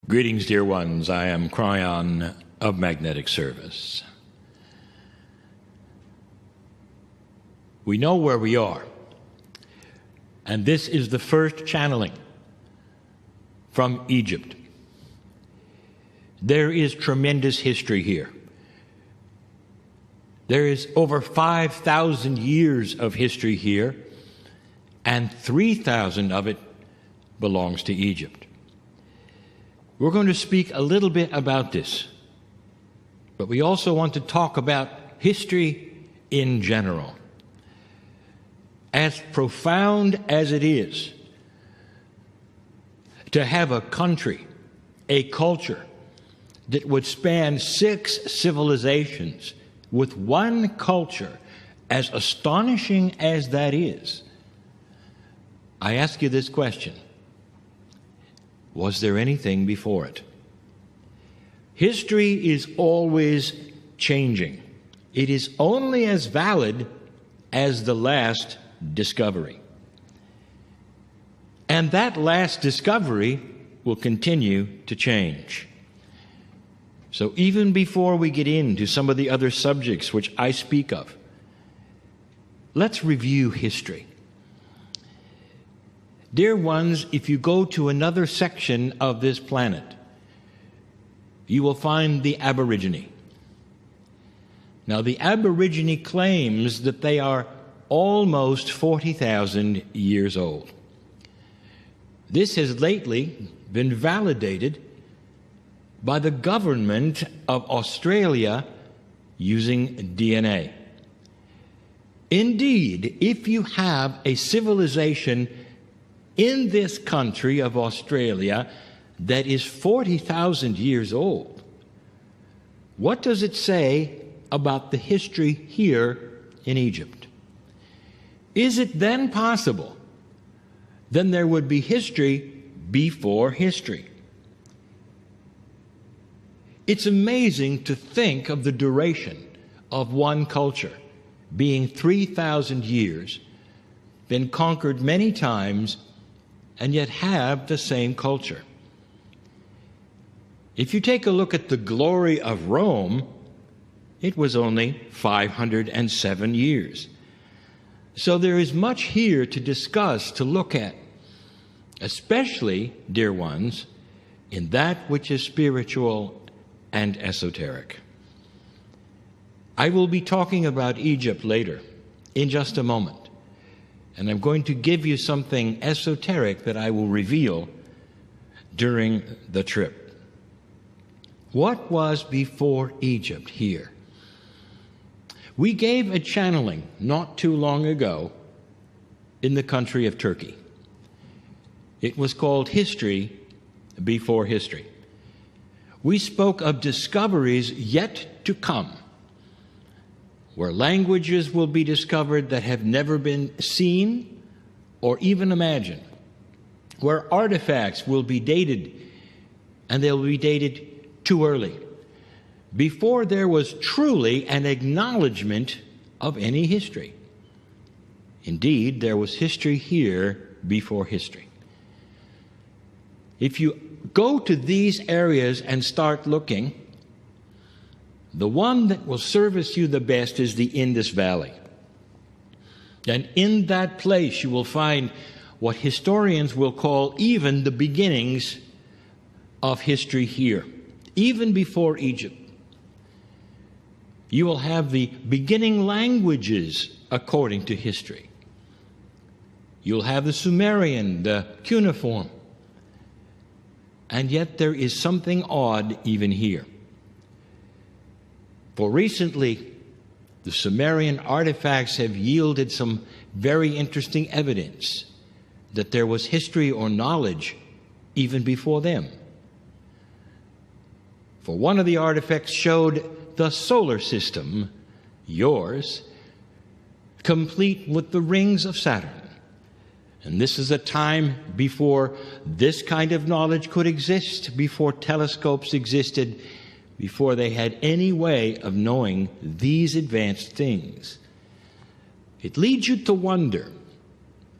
Greetings, dear ones. I am Cryon of Magnetic Service. We know where we are, and this is the first channeling from Egypt. There is tremendous history here. There is over 5,000 years of history here, and 3,000 of it belongs to Egypt. We're going to speak a little bit about this, but we also want to talk about history in general. As profound as it is to have a country, a culture that would span 6 civilizations with one culture, as astonishing as that is, I ask you this question: was there anything before it? History is always changing. It is only as valid as the last discovery. And that last discovery will continue to change. So even before we get into some of the other subjects which I speak of, let's review history. Dear ones, if you go to another section of this planet, you will find the Aborigine. Now, the Aborigine claims that they are almost 40,000 years old. This has lately been validated by the government of Australia using DNA. Indeed, if you have a civilization in this country of Australia that is 40,000 years old, what does it say about the history here in Egypt? Is it then possible then there would be history before history? It's amazing to think of the duration of one culture being 3,000 years, been conquered many times, and yet have the same culture. If you take a look at the glory of Rome, it was only 507 years. So there is much here to discuss, to look at, especially, dear ones, in that which is spiritual and esoteric. I will be talking about Egypt later, in just a moment. And I'm going to give you something esoteric that I will reveal during the trip. What was before Egypt here? We gave a channeling not too long ago in the country of Turkey. It was called History Before History. We spoke of discoveries yet to come, where languages will be discovered that have never been seen or even imagined, where artifacts will be dated, and they'll be dated too early, before there was truly an acknowledgement of any history. Indeed, there was history here before history. If you go to these areas and start looking, the one that will service you the best is the Indus Valley. And in that place you will find what historians will call even the beginnings of history here, even before Egypt. You will have the beginning languages according to history. You'll have the Sumerian, the cuneiform. And yet there is something odd even here. For recently, the Sumerian artifacts have yielded some very interesting evidence that there was history or knowledge even before them. For one of the artifacts showed the solar system, yours, complete with the rings of Saturn. And this is a time before this kind of knowledge could exist, before telescopes existed, before they had any way of knowing these advanced things. It leads you to wonder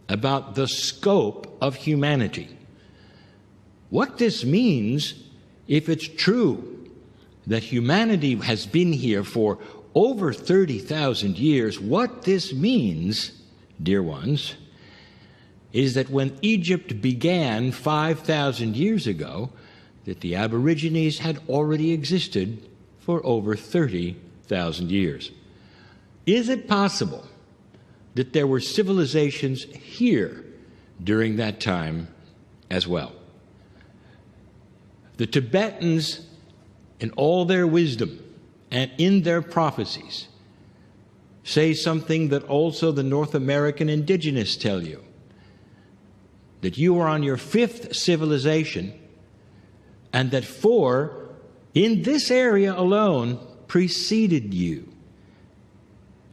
about the scope of humanity. What this means if it's true that humanity has been here for over 30,000 years, what this means, dear ones, is that when Egypt began 5,000 years ago, that the Aborigines had already existed for over 30,000 years. Is it possible that there were civilizations here during that time as well? The Tibetans, in all their wisdom and in their prophecies, say something that also the North American indigenous tell you, that you are on your fifth civilization, and that 4 in this area alone preceded you.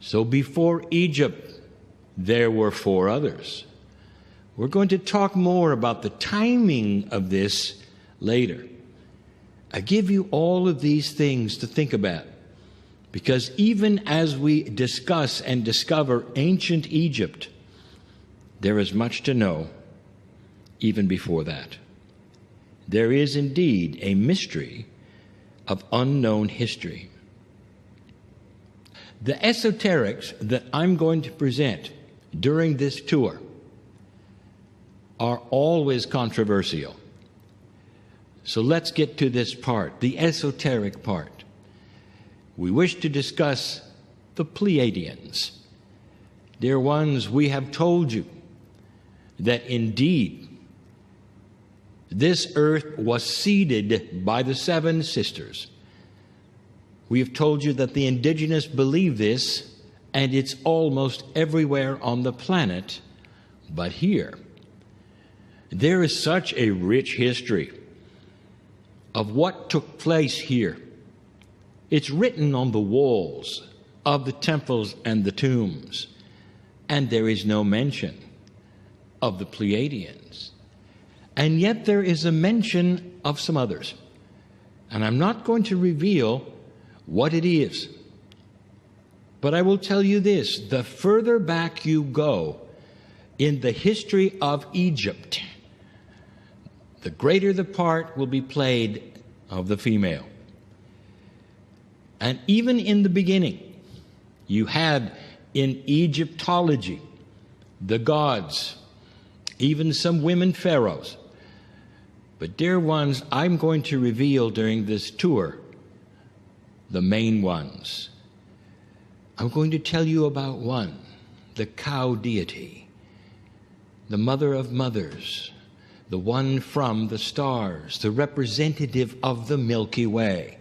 So before Egypt, there were 4 others. We're going to talk more about the timing of this later. I give you all of these things to think about, because even as we discuss and discover ancient Egypt, there is much to know even before that. There is indeed a mystery of unknown history. The esoterics that I'm going to present during this tour are always controversial. So let's get to this part, the esoteric part. We wish to discuss the Pleiadians. Dear ones, we have told you that indeed this earth was seeded by the 7 sisters. We have told you that the indigenous believe this, and it's almost everywhere on the planet, but here. There is such a rich history of what took place here. It's written on the walls of the temples and the tombs, and there is no mention of the Pleiadians. And yet there is a mention of some others. And I'm not going to reveal what it is. But I will tell you this: the further back you go in the history of Egypt, the greater the part will be played of the female. And even in the beginning, you had in Egyptology the gods, even some women pharaohs. But dear ones, I'm going to reveal during this tour the main ones. I'm going to tell you about one, the cow deity, the mother of mothers, the one from the stars, the representative of the Milky Way.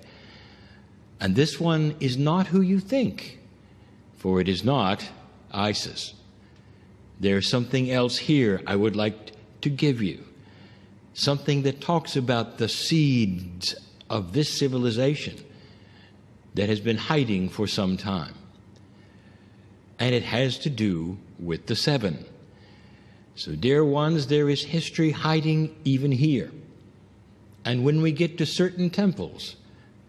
And this one is not who you think, for it is not Isis. There's something else here I would like to give you, something that talks about the seeds of this civilization that has been hiding for some time. And it has to do with the 7. So, dear ones, there is history hiding even here. And when we get to certain temples,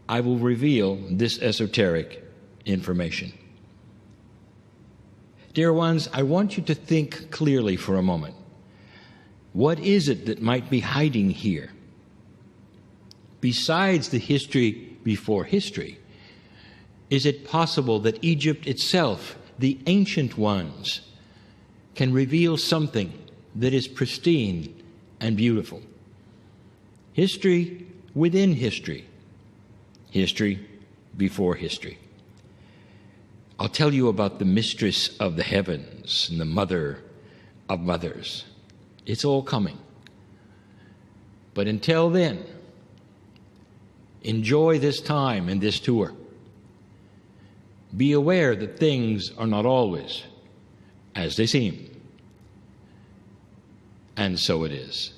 I will reveal this esoteric information. Dear ones, I want you to think clearly for a moment. What is it that might be hiding here? Besides the history before history, is it possible that Egypt itself, the ancient ones, can reveal something that is pristine and beautiful? History within history, history before history. I'll tell you about the mistress of the heavens and the mother of mothers. It's all coming. But until then, enjoy this time and this tour. Be aware that things are not always as they seem. And so it is.